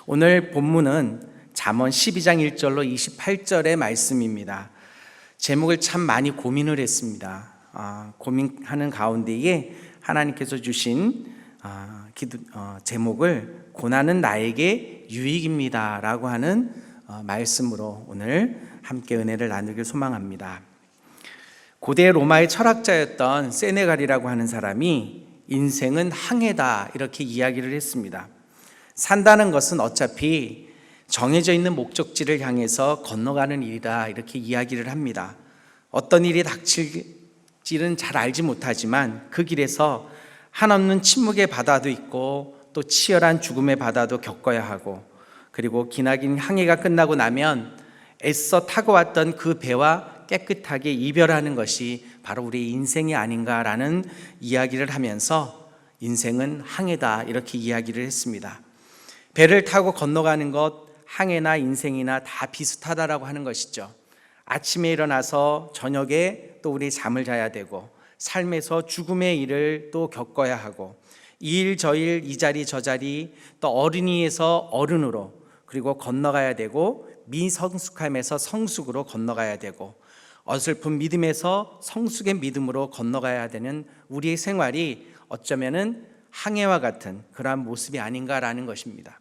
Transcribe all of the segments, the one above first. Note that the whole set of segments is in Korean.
오늘 본문은 잠언 12장 1절로 28절의 말씀입니다. 제목을 참 많이 고민을 했습니다. 고민하는 가운데에 하나님께서 주신 제목을 고난은 나에게 유익입니다 라고 하는 말씀으로 오늘 함께 은혜를 나누길 소망합니다. 고대 로마의 철학자였던 세네갈이라고 하는 사람이 인생은 항해다 이렇게 이야기를 했습니다. 산다는 것은 어차피 정해져 있는 목적지를 향해서 건너가는 일이다 이렇게 이야기를 합니다. 어떤 일이 닥칠지는 잘 알지 못하지만 그 길에서 한없는 침묵의 바다도 있고 또 치열한 죽음의 바다도 겪어야 하고, 그리고 기나긴 항해가 끝나고 나면 애써 타고 왔던 그 배와 깨끗하게 이별하는 것이 바로 우리의 인생이 아닌가라는 이야기를 하면서 인생은 항해다 이렇게 이야기를 했습니다. 배를 타고 건너가는 것, 항해나 인생이나 다 비슷하다라고 하는 것이죠. 아침에 일어나서 저녁에 또 우리 잠을 자야 되고, 삶에서 죽음의 일을 또 겪어야 하고, 이 일 저 일 이 자리 저 자리, 또 어린이에서 어른으로, 그리고 건너가야 되고, 미성숙함에서 성숙으로 건너가야 되고, 어설픈 믿음에서 성숙의 믿음으로 건너가야 되는 우리의 생활이 어쩌면은 항해와 같은 그러한 모습이 아닌가라는 것입니다.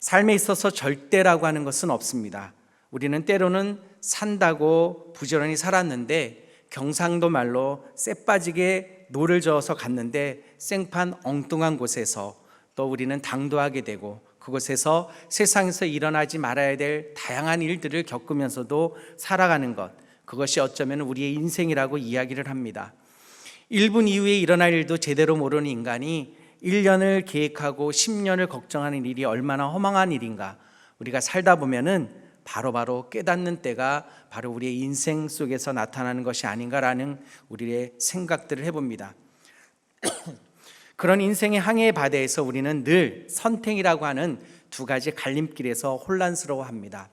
삶에 있어서 절대라고 하는 것은 없습니다. 우리는 때로는 산다고 부지런히 살았는데, 경상도 말로 쎄 빠지게 노를 저어서 갔는데 생판 엉뚱한 곳에서 또 우리는 당도하게 되고, 그곳에서 세상에서 일어나지 말아야 될 다양한 일들을 겪으면서도 살아가는 것, 그것이 어쩌면 우리의 인생이라고 이야기를 합니다. 1분 이후에 일어날 일도 제대로 모르는 인간이 1년을 계획하고 10년을 걱정하는 일이 얼마나 허망한 일인가, 우리가 살다 보면은 바로바로 깨닫는 때가 바로 우리의 인생 속에서 나타나는 것이 아닌가라는 우리의 생각들을 해봅니다. 그런 인생의 항해의 바다에서 우리는 늘 선택이라고 하는 두 가지 갈림길에서 혼란스러워합니다.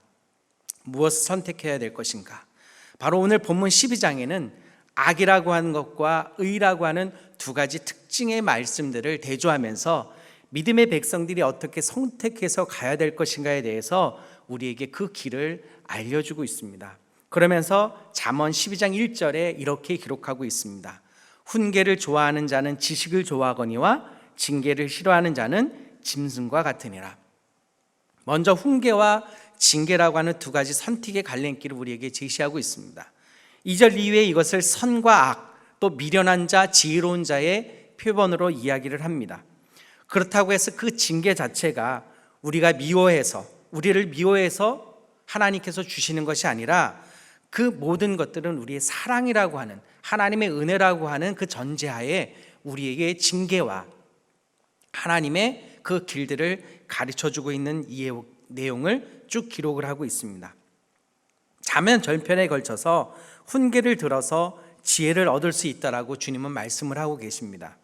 무엇을 선택해야 될 것인가? 바로 오늘 본문 12장에는 악이라고 하는 것과 의라고 하는 두 가지 특징의 말씀들을 대조하면서 믿음의 백성들이 어떻게 선택해서 가야 될 것인가에 대해서 우리에게 그 길을 알려주고 있습니다. 그러면서 잠언 12장 1절에 이렇게 기록하고 있습니다. 훈계를 좋아하는 자는 지식을 좋아하거니와 징계를 싫어하는 자는 짐승과 같으니라. 먼저 훈계와 징계라고 하는 두 가지 선택의 갈림길을 우리에게 제시하고 있습니다. 2절 이후에 이것을 선과 악, 또 미련한 자, 지혜로운 자의 표본으로 이야기를 합니다. 그렇다고 해서 그 징계 자체가 우리를 미워해서 하나님께서 주시는 것이 아니라, 그 모든 것들은 우리의 사랑이라고 하는, 하나님의 은혜라고 하는 그 전제하에 우리에게 징계와 하나님의 그 길들을 가르쳐주고 있는 이 내용을 쭉 기록을 하고 있습니다. 잠언 전편에 걸쳐서 훈계를 들어서 지혜를 얻을 수 있다라고 주님은 말씀을 하고 계십니다.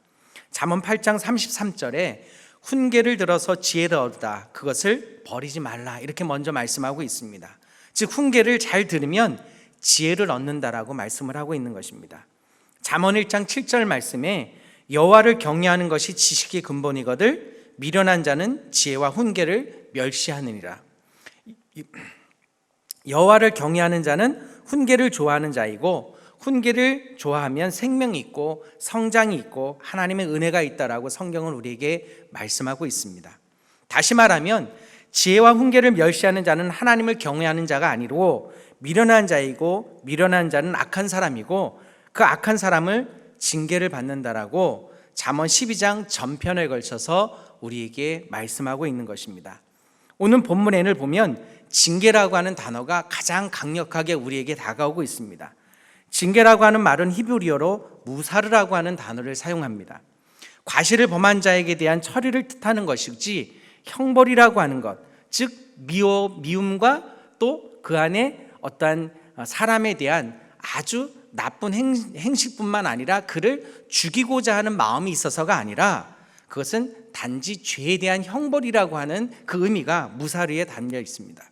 잠언 8장 33절에 훈계를 들어서 지혜를 얻다, 그것을 버리지 말라 이렇게 먼저 말씀하고 있습니다. 즉 훈계를 잘 들으면 지혜를 얻는다라고 말씀을 하고 있는 것입니다. 잠언 1장 7절 말씀에 여호와를 경외하는 것이 지식의 근본이거늘 미련한 자는 지혜와 훈계를 멸시하느니라. 여호와를 경외하는 자는 훈계를 좋아하는 자이고, 훈계를 좋아하면 생명이 있고 성장이 있고 하나님의 은혜가 있다라고 성경은 우리에게 말씀하고 있습니다. 다시 말하면 지혜와 훈계를 멸시하는 자는 하나님을 경외하는 자가 아니고 미련한 자이고, 미련한 자는 악한 사람이고 그 악한 사람을 징계를 받는다라고 잠언 12장 전편에 걸쳐서 우리에게 말씀하고 있는 것입니다. 오늘 본문을 보면 징계라고 하는 단어가 가장 강력하게 우리에게 다가오고 있습니다. 징계라고 하는 말은 히브리어로 무사르라고 하는 단어를 사용합니다. 과실을 범한 자에게 대한 처리를 뜻하는 것이지 형벌이라고 하는 것, 즉 미움과 또 그 안에 어떠한 사람에 대한 아주 나쁜 행실뿐만 아니라 그를 죽이고자 하는 마음이 있어서가 아니라, 그것은 단지 죄에 대한 형벌이라고 하는 그 의미가 무사르에 담겨 있습니다.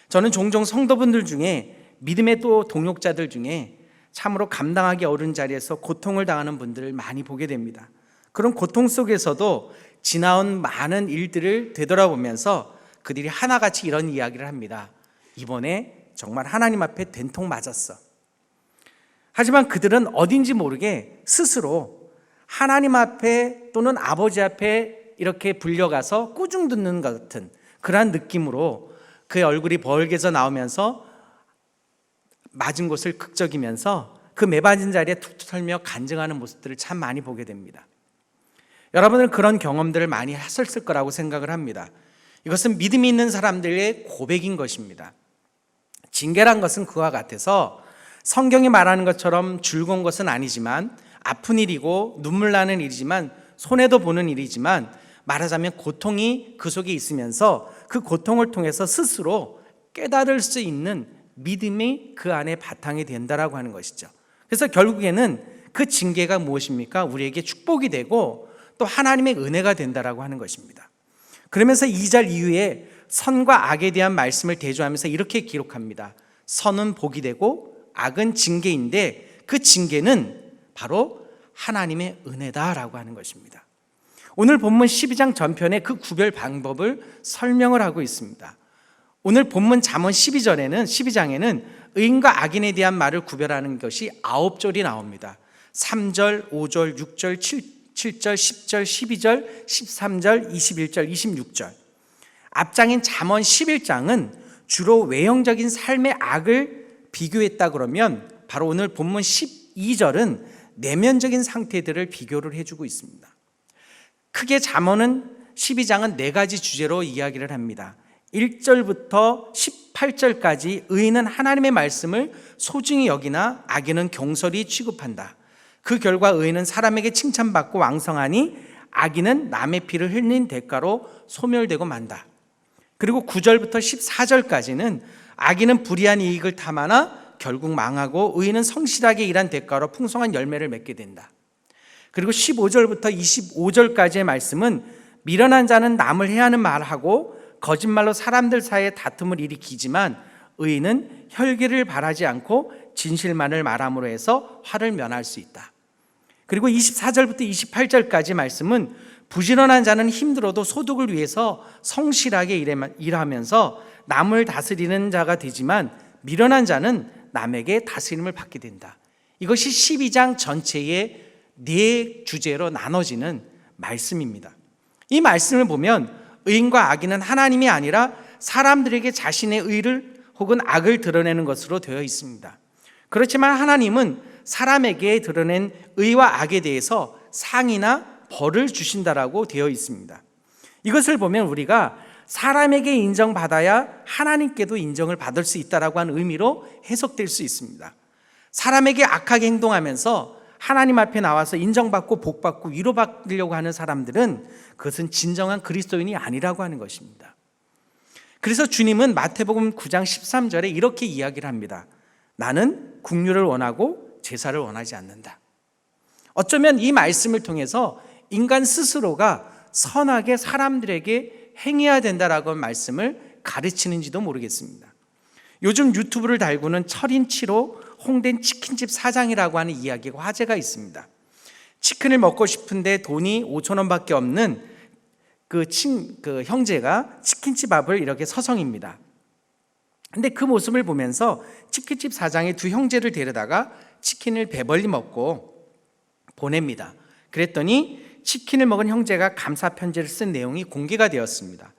저는 종종 성도분들 중에, 믿음의 또 동역자들 중에 참으로 감당하기 어려운 자리에서 고통을 당하는 분들을 많이 보게 됩니다. 그런 고통 속에서도 지나온 많은 일들을 되돌아보면서 그들이 하나같이 이런 이야기를 합니다. 이번에 정말 하나님 앞에 된통 맞았어. 하지만 그들은 어딘지 모르게 스스로 하나님 앞에 또는 아버지 앞에 이렇게 불려가서 꾸중 듣는 것 같은 그러한 느낌으로 그의 얼굴이 벌게서 나오면서 맞은 곳을 극적이면서 그 매맞은 자리에 툭툭 털며 간증하는 모습들을 참 많이 보게 됩니다. 여러분은 그런 경험들을 많이 하셨을 거라고 생각을 합니다. 이것은 믿음이 있는 사람들의 고백인 것입니다. 징계란 것은 그와 같아서 성경이 말하는 것처럼 즐거운 것은 아니지만 아픈 일이고 눈물 나는 일이지만 손해도 보는 일이지만 말하자면 고통이 그 속에 있으면서 그 고통을 통해서 스스로 깨달을 수 있는 믿음이 그 안에 바탕이 된다라고 하는 것이죠. 그래서 결국에는 그 징계가 무엇입니까? 우리에게 축복이 되고 또 하나님의 은혜가 된다라고 하는 것입니다. 그러면서 2절 이후에 선과 악에 대한 말씀을 대조하면서 이렇게 기록합니다. 선은 복이 되고 악은 징계인데 그 징계는 바로 하나님의 은혜다라고 하는 것입니다. 오늘 본문 12장 전편에 그 구별 방법을 설명을 하고 있습니다. 오늘 본문 잠언 12장에는 의인과 악인에 대한 말을 구별하는 것이 9절이 나옵니다. 3절, 5절, 6절, 7절, 10절, 12절, 13절, 21절, 26절. 앞장인 잠언 11장은 주로 외형적인 삶의 악을 비교했다 그러면 바로 오늘 본문 12절은 내면적인 상태들을 비교를 해주고 있습니다. 크게 잠언은 12장은 4가지 주제로 이야기를 합니다. 1절부터 18절까지 의인은 하나님의 말씀을 소중히 여기나 악인은 경솔히 취급한다. 그 결과 의인은 사람에게 칭찬받고 왕성하니 악인은 남의 피를 흘린 대가로 소멸되고 만다. 그리고 9절부터 14절까지는 악인은 불의한 이익을 탐하나 결국 망하고 의인은 성실하게 일한 대가로 풍성한 열매를 맺게 된다. 그리고 15절부터 25절까지의 말씀은 미련한 자는 남을 해하는 말하고 거짓말로 사람들 사이에 다툼을 일으키지만 의인은 혈기를 바라지 않고 진실만을 말함으로 해서 화를 면할 수 있다. 그리고 24절부터 28절까지 말씀은 부지런한 자는 힘들어도 소득을 위해서 성실하게 일하면서 남을 다스리는 자가 되지만 미련한 자는 남에게 다스림을 받게 된다. 이것이 12장 전체의 4주제로 나눠지는 말씀입니다. 이 말씀을 보면 의인과 악인은 하나님이 아니라 사람들에게 자신의 의를 혹은 악을 드러내는 것으로 되어 있습니다. 그렇지만 하나님은 사람에게 드러낸 의와 악에 대해서 상이나 벌을 주신다라고 되어 있습니다. 이것을 보면 우리가 사람에게 인정받아야 하나님께도 인정을 받을 수 있다라고 하는 의미로 해석될 수 있습니다. 사람에게 악하게 행동하면서 하나님 앞에 나와서 인정받고 복받고 위로받으려고 하는 사람들은 그것은 진정한 그리스도인이 아니라고 하는 것입니다. 그래서 주님은 마태복음 9장 13절에 이렇게 이야기를 합니다. 나는 긍휼을 원하고 제사를 원하지 않는다. 어쩌면 이 말씀을 통해서 인간 스스로가 선하게 사람들에게 행해야 된다라고 말씀을 가르치는지도 모르겠습니다. 요즘 유튜브를 달구는 철인치로 홍된 치킨집 사장이라고 하는 이야기가 화제가 있습니다. 치킨을 먹고 싶은데 돈이 5,000원밖에 없는 그 형제가 치킨집 앞을 이렇게 서성입니다. 근데 그 모습을 보면서 치킨집 사장이 2 형제를 데려다가 치킨을 배벌리 먹고 보냅니다. 그랬더니 치킨을 먹은 형제가 감사 편지를 쓴 내용이 공개가 되었습니다.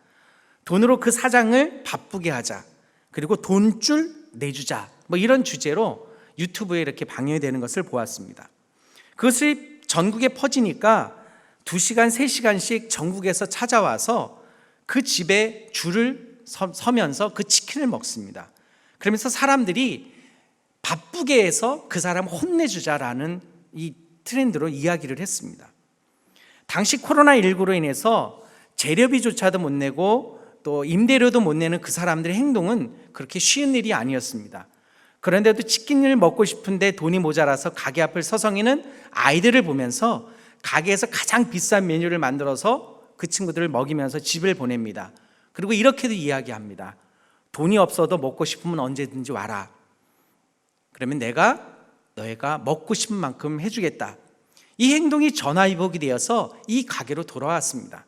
돈으로 그 사장을 바쁘게 하자. 그리고 돈줄 내주자. 이런 주제로 유튜브에 이렇게 방영되는 것을 보았습니다. 그것이 전국에 퍼지니까 2시간, 3시간씩 전국에서 찾아와서 그 집에 줄을 서면서 그 치킨을 먹습니다. 그러면서 사람들이 바쁘게 해서 그 사람 혼내주자라는 이 트렌드로 이야기를 했습니다. 당시 코로나19로 인해서 재료비조차도 못 내고 또 임대료도 못 내는 그 사람들의 행동은 그렇게 쉬운 일이 아니었습니다. 그런데도 치킨을 먹고 싶은데 돈이 모자라서 가게 앞을 서성이는 아이들을 보면서 가게에서 가장 비싼 메뉴를 만들어서 그 친구들을 먹이면서 집을 보냅니다. 그리고 이렇게도 이야기합니다. 돈이 없어도 먹고 싶으면 언제든지 와라. 그러면 내가 너희가 먹고 싶은 만큼 해주겠다. 이 행동이 전화위복이 되어서 이 가게로 돌아왔습니다.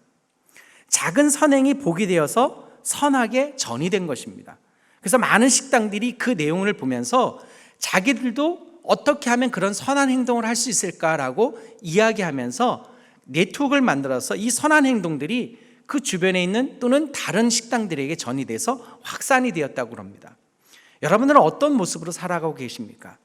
작은 선행이 복이 되어서 선하게 전이 된 것입니다. 그래서 많은 식당들이 그 내용을 보면서 자기들도 어떻게 하면 그런 선한 행동을 할 수 있을까라고 이야기하면서 네트워크를 만들어서 이 선한 행동들이 그 주변에 있는 또는 다른 식당들에게 전이 돼서 확산이 되었다고 합니다. 여러분들은 어떤 모습으로 살아가고 계십니까?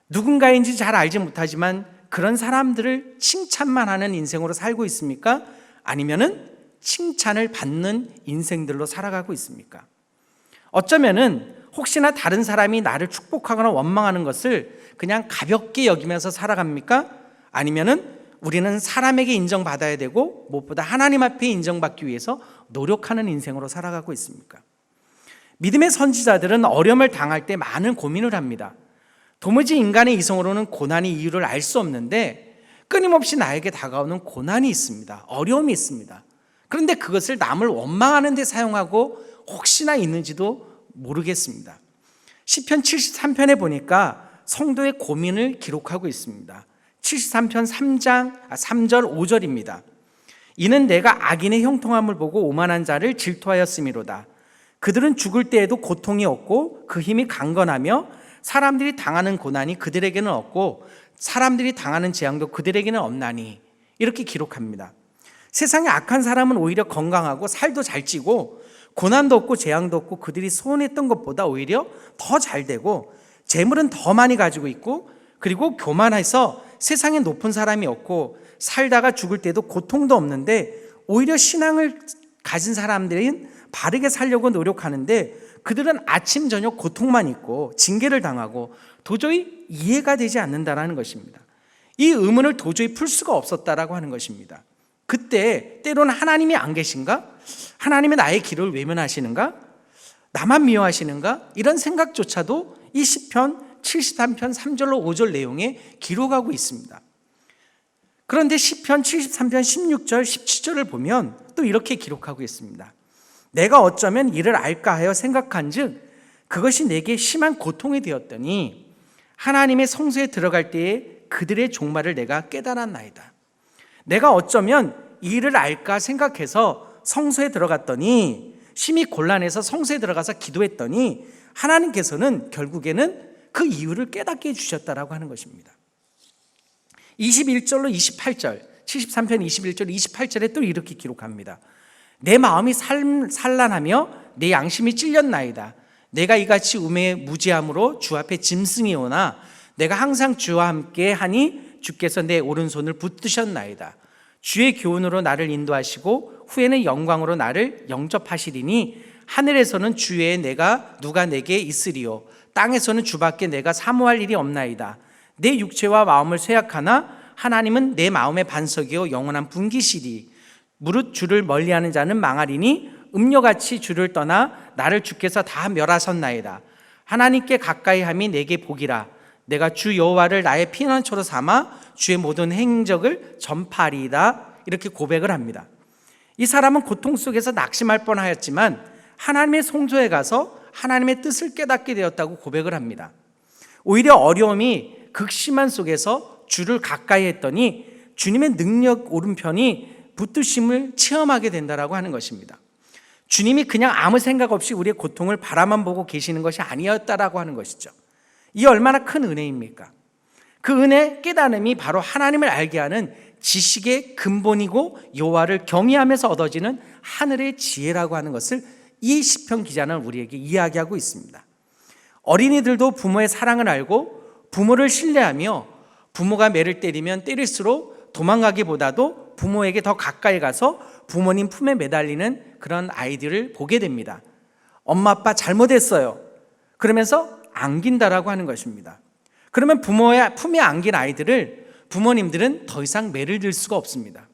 누군가인지 잘 알지 못하지만 그런 사람들을 칭찬만 하는 인생으로 살고 있습니까? 아니면은 칭찬을 받는 인생들로 살아가고 있습니까? 어쩌면은 혹시나 다른 사람이 나를 축복하거나 원망하는 것을 그냥 가볍게 여기면서 살아갑니까? 아니면은 우리는 사람에게 인정받아야 되고 무엇보다 하나님 앞에 인정받기 위해서 노력하는 인생으로 살아가고 있습니까? 믿음의 선지자들은 어려움을 당할 때 많은 고민을 합니다. 도무지 인간의 이성으로는 고난의 이유를 알 수 없는데 끊임없이 나에게 다가오는 고난이 있습니다. 어려움이 있습니다. 그런데 그것을 남을 원망하는 데 사용하고 혹시나 있는지도 모르겠습니다. 시편 73편에 보니까 성도의 고민을 기록하고 있습니다. 73편 3절 5절입니다. 이는 내가 악인의 형통함을 보고 오만한 자를 질투하였음이로다. 그들은 죽을 때에도 고통이 없고 그 힘이 강건하며 사람들이 당하는 고난이 그들에게는 없고 사람들이 당하는 재앙도 그들에게는 없나니, 이렇게 기록합니다. 세상에 악한 사람은 오히려 건강하고 살도 잘 찌고 고난도 없고 재앙도 없고 그들이 소원했던 것보다 오히려 더 잘 되고 재물은 더 많이 가지고 있고 그리고 교만해서 세상에 높은 사람이 없고 살다가 죽을 때도 고통도 없는데 오히려 신앙을 가진 사람들은 바르게 살려고 노력하는데 그들은 아침 저녁 고통만 있고 징계를 당하고 도저히 이해가 되지 않는다라는 것입니다. 이 의문을 도저히 풀 수가 없었다라고 하는 것입니다. 그때 때로는 하나님이 안 계신가? 하나님이 나의 길을 외면하시는가? 나만 미워하시는가? 이런 생각조차도 이 시편 73편 3절로 5절 내용에 기록하고 있습니다. 그런데 시편 73편 16절 17절을 보면 또 이렇게 기록하고 있습니다. 내가 어쩌면 이를 알까 하여 생각한즉 그것이 내게 심한 고통이 되었더니 하나님의 성소에 들어갈 때에 그들의 종말을 내가 깨달았나이다. 내가 어쩌면 이 일을 알까 생각해서 성소에 들어갔더니 심히 곤란해서 성소에 들어가서 기도했더니 하나님께서는 결국에는 그 이유를 깨닫게 해주셨다라고 하는 것입니다. 21절로 28절 73편 21절 28절에 또 이렇게 기록합니다. 내 마음이 산란하며 내 양심이 찔렸나이다. 내가 이같이 우매에 무지함으로 주 앞에 짐승이 오나 내가 항상 주와 함께 하니 주께서 내 오른손을 붙드셨나이다. 주의 교훈으로 나를 인도하시고 후에는 영광으로 나를 영접하시리니 하늘에서는 주 외에 누가 내게 있으리요 땅에서는 주밖에 내가 사모할 일이 없나이다. 내 육체와 마음을 쇠약하나 하나님은 내 마음의 반석이요 영원한 분기시리. 무릇 주를 멀리하는 자는 망하리니 음녀같이 주를 떠나 나를 주께서 다 멸하셨나이다. 하나님께 가까이 함이 내게 복이라. 내가 주 여호와를 나의 피난처로 삼아 주의 모든 행적을 전파하리이다. 이렇게 고백을 합니다. 이 사람은 고통 속에서 낙심할 뻔하였지만 하나님의 성소에 가서 하나님의 뜻을 깨닫게 되었다고 고백을 합니다. 오히려 어려움이 극심한 속에서 주를 가까이 했더니 주님의 능력 오른편이 붙드심을 체험하게 된다라고 하는 것입니다. 주님이 그냥 아무 생각 없이 우리의 고통을 바라만 보고 계시는 것이 아니었다라고 하는 것이죠. 이 얼마나 큰 은혜입니까? 그 은혜 깨달음이 바로 하나님을 알게 하는 지식의 근본이고 여호와를 경외하면서 얻어지는 하늘의 지혜라고 하는 것을 이 시편 기자는 우리에게 이야기하고 있습니다. 어린이들도 부모의 사랑을 알고 부모를 신뢰하며 부모가 매를 때리면 때릴수록 도망가기보다도 부모에게 더 가까이 가서 부모님 품에 매달리는 그런 아이들을 보게 됩니다. 엄마 아빠 잘못했어요. 그러면서 안긴다라고 하는 것입니다. 그러면 부모의 품에 안긴 아이들을 부모님들은 더 이상 매를 들 수가 없습니다.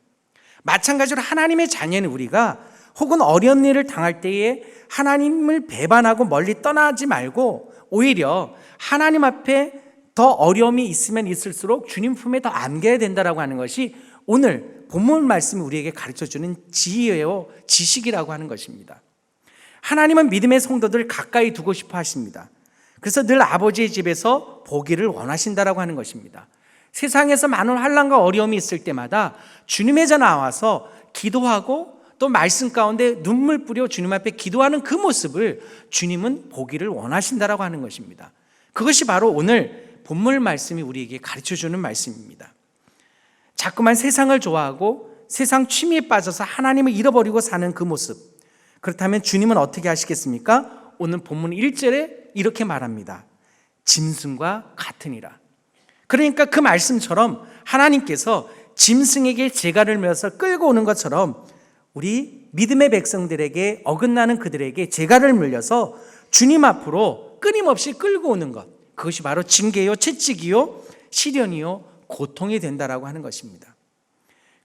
마찬가지로 하나님의 자녀인 우리가 혹은 어려운 일을 당할 때에 하나님을 배반하고 멀리 떠나지 말고 오히려 하나님 앞에 더 어려움이 있으면 있을수록 주님 품에 더 안겨야 된다라고 하는 것이 오늘 본문 말씀이 우리에게 가르쳐주는 지혜요 지식이라고 하는 것입니다. 하나님은 믿음의 성도들을 가까이 두고 싶어 하십니다. 그래서 늘 아버지의 집에서 보기를 원하신다라고 하는 것입니다. 세상에서 많은 환난과 어려움이 있을 때마다 주님의 전 나와서 기도하고 또 말씀 가운데 눈물 뿌려 주님 앞에 기도하는 그 모습을 주님은 보기를 원하신다라고 하는 것입니다. 그것이 바로 오늘 본문 말씀이 우리에게 가르쳐주는 말씀입니다. 자꾸만 세상을 좋아하고 세상 취미에 빠져서 하나님을 잃어버리고 사는 그 모습, 그렇다면 주님은 어떻게 하시겠습니까? 오늘 본문 1절에 이렇게 말합니다. 짐승과 같으니라. 그러니까 그 말씀처럼 하나님께서 짐승에게 재갈을 메어서 끌고 오는 것처럼 우리 믿음의 백성들에게 어긋나는 그들에게 재갈을 물려서 주님 앞으로 끊임없이 끌고 오는 것, 그것이 바로 징계요, 채찍이요, 시련이요, 고통이 된다라고 하는 것입니다.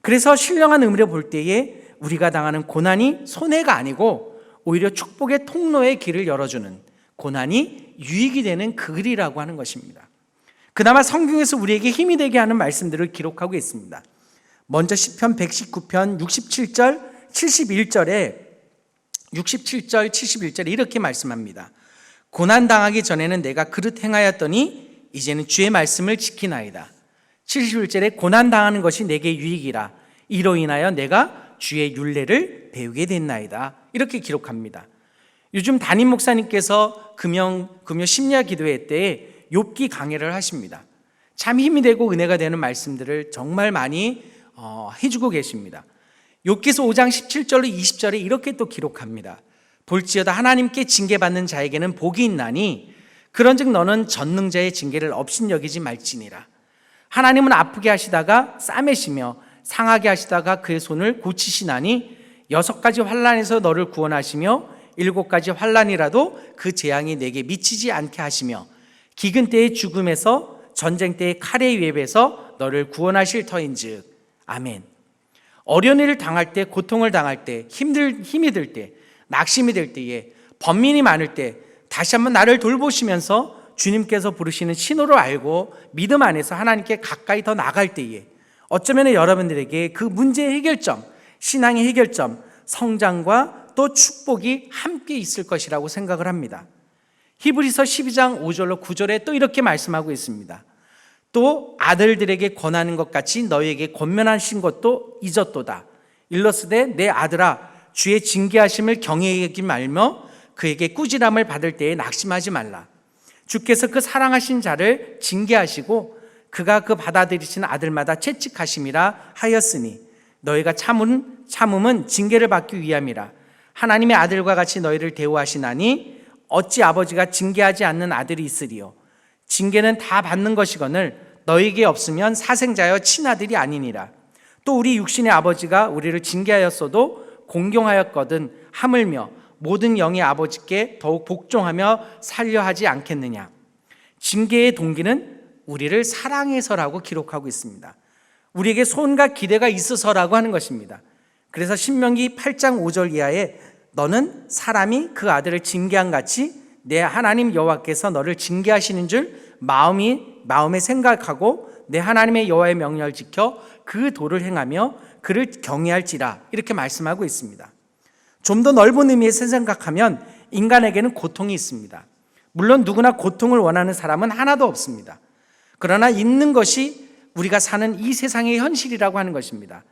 그래서 신령한 의미로 볼 때에 우리가 당하는 고난이 손해가 아니고 오히려 축복의 통로의 길을 열어주는, 고난이 유익이 되는 그 길이라고 하는 것입니다. 그나마 성경에서 우리에게 힘이 되게 하는 말씀들을 기록하고 있습니다. 먼저 시편 119편 67절 71절에 67절 71절에 이렇게 말씀합니다. 고난당하기 전에는 내가 그릇 행하였더니 이제는 주의 말씀을 지키나이다. 71절에 고난당하는 것이 내게 유익이라. 이로 인하여 내가 주의 율례를 배우게 됐나이다. 이렇게 기록합니다. 요즘 담임 목사님께서 금요 심야 기도회 때에 욥기 강해를 하십니다. 참 힘이 되고 은혜가 되는 말씀들을 정말 많이 해주고 계십니다. 욥기서 5장 17절로 20절에 이렇게 또 기록합니다. 볼지어다 하나님께 징계받는 자에게는 복이 있나니 그런즉 너는 전능자의 징계를 업신여기지 말지니라. 하나님은 아프게 하시다가 싸매시며 상하게 하시다가 그의 손을 고치시나니 6가지 환난에서 너를 구원하시며 7가지 환난이라도 그 재앙이 내게 미치지 않게 하시며 기근 때의 죽음에서 전쟁 때의 칼의 위협에서 너를 구원하실 터인즉. 아멘. 어려운 당할 때, 고통을 당할 때, 힘이 들 때, 낙심이 될 때에, 번민이 많을 때 다시 한번 나를 돌보시면서 주님께서 부르시는 신호를 알고 믿음 안에서 하나님께 가까이 더 나갈 때에 어쩌면 여러분들에게 그 문제의 해결점, 신앙의 해결점, 성장과 또 축복이 함께 있을 것이라고 생각을 합니다. 히브리서 12장 5절로 9절에 또 이렇게 말씀하고 있습니다. 또 아들들에게 권하는 것 같이 너희에게 권면하신 것도 잊었도다. 일러스되 내 아들아 주의 징계하심을 경외하지 말며 그에게 꾸지람을 받을 때에 낙심하지 말라. 주께서 그 사랑하신 자를 징계하시고 그가 그 받아들이신 아들마다 채찍하심이라 하였으니 너희가 참음은 징계를 받기 위함이라. 하나님의 아들과 같이 너희를 대우하시나니 어찌 아버지가 징계하지 않는 아들이 있으리요. 징계는 다 받는 것이거늘 너희에게 없으면 사생자여 친아들이 아니니라. 또 우리 육신의 아버지가 우리를 징계하였어도 공경하였거든 하물며 모든 영의 아버지께 더욱 복종하며 살려 하지 않겠느냐. 징계의 동기는 우리를 사랑해서라고 기록하고 있습니다. 우리에게 소원과 기대가 있어서라고 하는 것입니다. 그래서 신명기 8장 5절 이하에 너는 사람이 그 아들을 징계한 같이 내 하나님 여호와께서 너를 징계하시는 줄 마음에 생각하고 내 하나님의 여호와의 명령을 지켜 그 도를 행하며 그를 경외할지라. 이렇게 말씀하고 있습니다. 좀 더 넓은 의미에서 생각하면 인간에게는 고통이 있습니다. 물론 누구나 고통을 원하는 사람은 하나도 없습니다. 그러나 있는 것이 우리가 사는 이 세상의 현실이라고 하는 것입니다.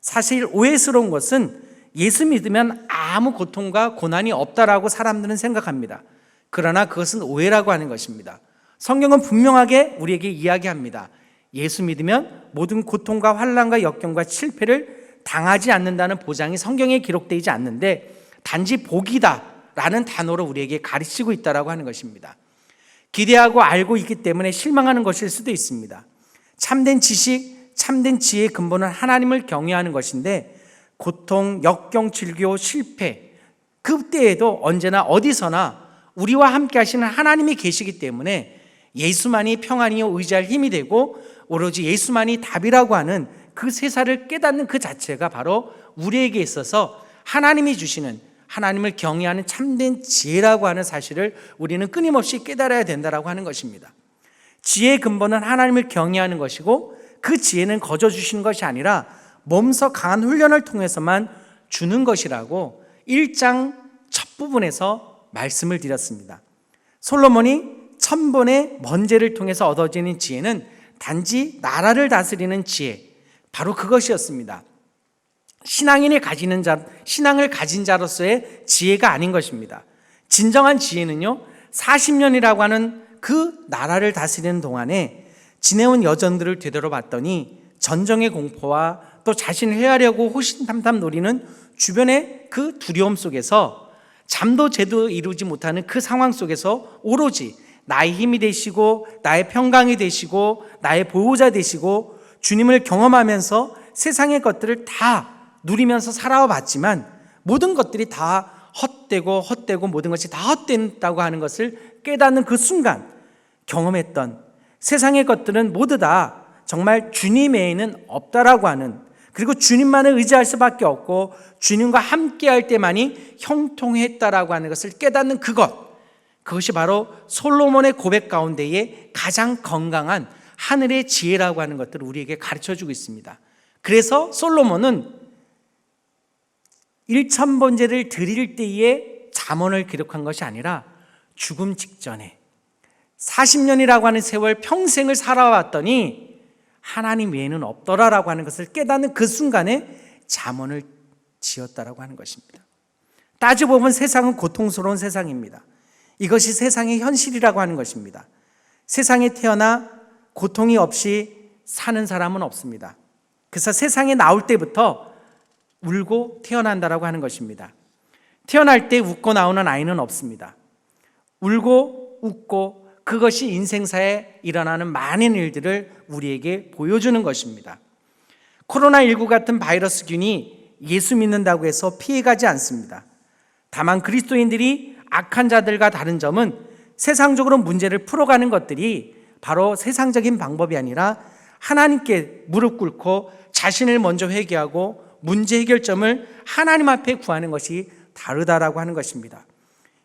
사실 오해스러운 것은 예수 믿으면 아무 고통과 고난이 없다라고 사람들은 생각합니다. 그러나 그것은 오해라고 하는 것입니다. 성경은 분명하게 우리에게 이야기합니다. 예수 믿으면 모든 고통과 환난과 역경과 실패를 당하지 않는다는 보장이 성경에 기록되어 있지 않는데 단지 복이다 라는 단어로 우리에게 가르치고 있다고 하는 것입니다. 기대하고 알고 있기 때문에 실망하는 것일 수도 있습니다. 참된 지식, 참된 지혜의 근본은 하나님을 경외하는 것인데 고통, 역경, 질교, 실패 그때에도 언제나 어디서나 우리와 함께 하시는 하나님이 계시기 때문에 예수만이 평안이요 의지할 힘이 되고 오로지 예수만이 답이라고 하는 그 세상을 깨닫는 그 자체가 바로 우리에게 있어서 하나님이 주시는 하나님을 경외하는 참된 지혜라고 하는 사실을 우리는 끊임없이 깨달아야 된다고 하는 것입니다. 지혜의 근본은 하나님을 경외하는 것이고 그 지혜는 거저 주시는 것이 아니라 몸소 강한 훈련을 통해서만 주는 것이라고 1장 첫 부분에서 말씀을 드렸습니다. 솔로몬이 1000번의 번제를 통해서 얻어지는 지혜는 단지 나라를 다스리는 지혜, 바로 그것이었습니다. 신앙인이 신앙을 가진 자로서의 지혜가 아닌 것입니다. 진정한 지혜는요, 40년이라고 하는 그 나라를 다스리는 동안에 지내온 여정들을 되돌아봤더니 전쟁의 공포와 또 자신을 해하려고 호신탐탐 노리는 주변의 그 두려움 속에서 잠도 제대로 이루지 못하는 그 상황 속에서 오로지 나의 힘이 되시고 나의 평강이 되시고 나의 보호자 되시고 주님을 경험하면서 세상의 것들을 다 누리면서 살아왔지만 모든 것들이 다 헛되고 모든 것이 다 헛된다고 하는 것을 깨닫는 그 순간 경험했던 세상의 것들은 모두 다 정말 주님 외에는 없다라고 하는, 그리고 주님만을 의지할 수밖에 없고 주님과 함께할 때만이 형통했다라고 하는 것을 깨닫는 그것이 바로 솔로몬의 고백 가운데에 가장 건강한 하늘의 지혜라고 하는 것들을 우리에게 가르쳐주고 있습니다. 그래서 솔로몬은 1,000번제를 드릴 때에 잠언을 기록한 것이 아니라 죽음 직전에 40년이라고 하는 세월 평생을 살아왔더니 하나님 외에는 없더라라고 하는 것을 깨닫는 그 순간에 잠언을 지었다라고 하는 것입니다. 따지고 보면 세상은 고통스러운 세상입니다. 이것이 세상의 현실이라고 하는 것입니다. 세상에 태어나 고통이 없이 사는 사람은 없습니다. 그래서 세상에 나올 때부터 울고 태어난다라고 하는 것입니다. 태어날 때 웃고 나오는 아이는 없습니다. 울고 웃고 그것이 인생사에 일어나는 많은 일들을 우리에게 보여주는 것입니다. 코로나19 같은 바이러스균이 예수 믿는다고 해서 피해가지 않습니다. 다만 그리스도인들이 악한 자들과 다른 점은 세상적으로 문제를 풀어가는 것들이 바로 세상적인 방법이 아니라 하나님께 무릎 꿇고 자신을 먼저 회개하고 문제 해결점을 하나님 앞에 구하는 것이 다르다라고 하는 것입니다.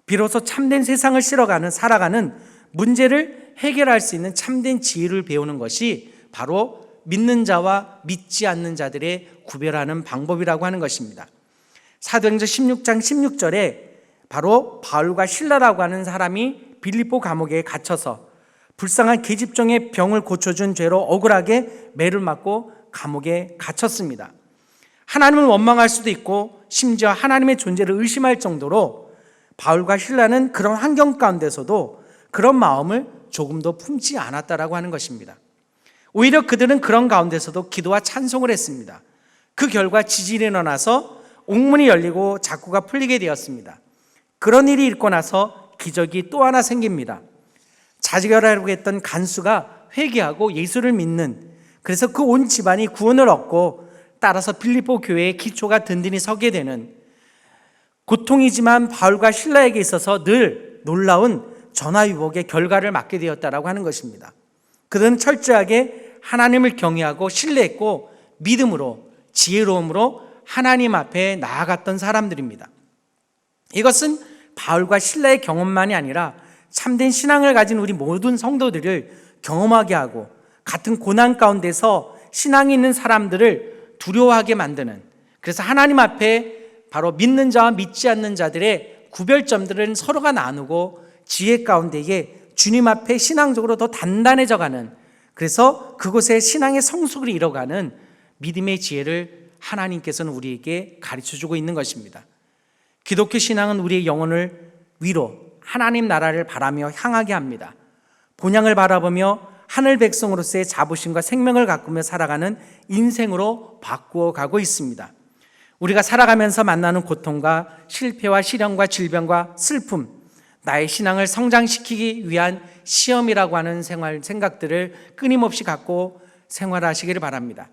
비로소 참된 세상을 살아가는 문제를 해결할 수 있는 참된 지혜를 배우는 것이 바로 믿는 자와 믿지 않는 자들의 구별하는 방법이라고 하는 것입니다. 사도행전 16장 16절에 바로 바울과 실라라고 하는 사람이 빌립보 감옥에 갇혀서 불쌍한 계집종의 병을 고쳐준 죄로 억울하게 매를 맞고 감옥에 갇혔습니다. 하나님을 원망할 수도 있고 심지어 하나님의 존재를 의심할 정도로 바울과 실라는 그런 환경 가운데서도 그런 마음을 조금도 품지 않았다라고 하는 것입니다. 오히려 그들은 그런 가운데서도 기도와 찬송을 했습니다. 그 결과 지진이 일어나서 옥문이 열리고 작구가 풀리게 되었습니다. 그런 일이 있고 나서 기적이 또 하나 생깁니다. 자결하려고 했던 간수가 회개하고 예수를 믿는, 그래서 그 온 집안이 구원을 얻고 따라서 빌립보 교회의 기초가 든든히 서게 되는, 고통이지만 바울과 실라에게 있어서 늘 놀라운 전화위복의 결과를 맞게 되었다라고 하는 것입니다. 그들은 철저하게 하나님을 경외하고 신뢰했고 믿음으로 지혜로움으로 하나님 앞에 나아갔던 사람들입니다. 이것은 바울과 실라의 경험만이 아니라 참된 신앙을 가진 우리 모든 성도들을 경험하게 하고 같은 고난 가운데서 신앙이 있는 사람들을 두려워하게 만드는, 그래서 하나님 앞에 바로 믿는 자와 믿지 않는 자들의 구별점들은 서로가 나누고 지혜 가운데에 주님 앞에 신앙적으로 더 단단해져가는, 그래서 그곳에 신앙의 성숙을 이뤄가는 믿음의 지혜를 하나님께서는 우리에게 가르쳐주고 있는 것입니다. 기독교 신앙은 우리의 영혼을 위로 하나님 나라를 바라며 향하게 합니다. 본향을 바라보며 하늘 백성으로서의 자부심과 생명을 가꾸며 살아가는 인생으로 바꾸어 가고 있습니다. 우리가 살아가면서 만나는 고통과 실패와 시련과 질병과 슬픔, 나의 신앙을 성장시키기 위한 시험이라고 하는 생각들을 끊임없이 갖고 생활하시기를 바랍니다.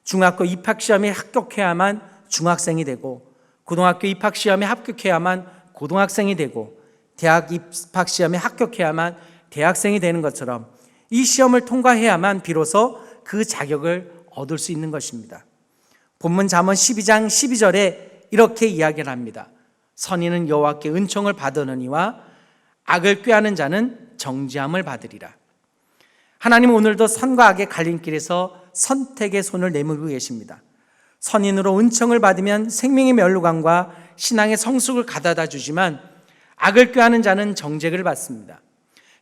중학교 입학시험에 합격해야만 중학생이 되고, 고등학교 입학시험에 합격해야만 고등학생이 되고, 대학 입학시험에 합격해야만 대학생이 되는 것처럼 이 시험을 통과해야만 비로소 그 자격을 얻을 수 있는 것입니다. 본문 잠언 12장 12절에 이렇게 이야기를 합니다. 선인은 여호와께 은총을 받으느니와 악을 꾀하는 자는 정죄함을 받으리라. 하나님은 오늘도 선과 악의 갈림길에서 선택의 손을 내밀고 계십니다. 선인으로 은총을 받으면 생명의 면류관과 신앙의 성숙을 가져다 주지만 악을 꾀하는 자는 정죄를 받습니다.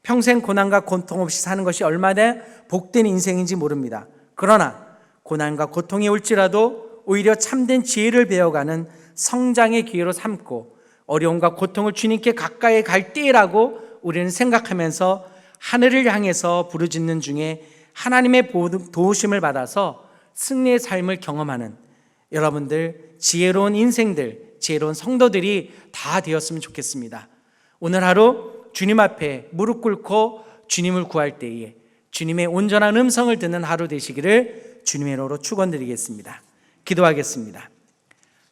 평생 고난과 고통 없이 사는 것이 얼마나 복된 인생인지 모릅니다. 그러나 고난과 고통이 올지라도 오히려 참된 지혜를 배워가는 성장의 기회로 삼고 어려움과 고통을 주님께 가까이 갈 때라고 우리는 생각하면서 하늘을 향해서 부르짖는 중에 하나님의 도우심을 받아서 승리의 삶을 경험하는 여러분들 지혜로운 인생들, 지혜로운 성도들이 다 되었으면 좋겠습니다. 오늘 하루 주님 앞에 무릎 꿇고 주님을 구할 때에 주님의 온전한 음성을 듣는 하루 되시기를 주님의 이름으로 축원드리겠습니다. 기도하겠습니다.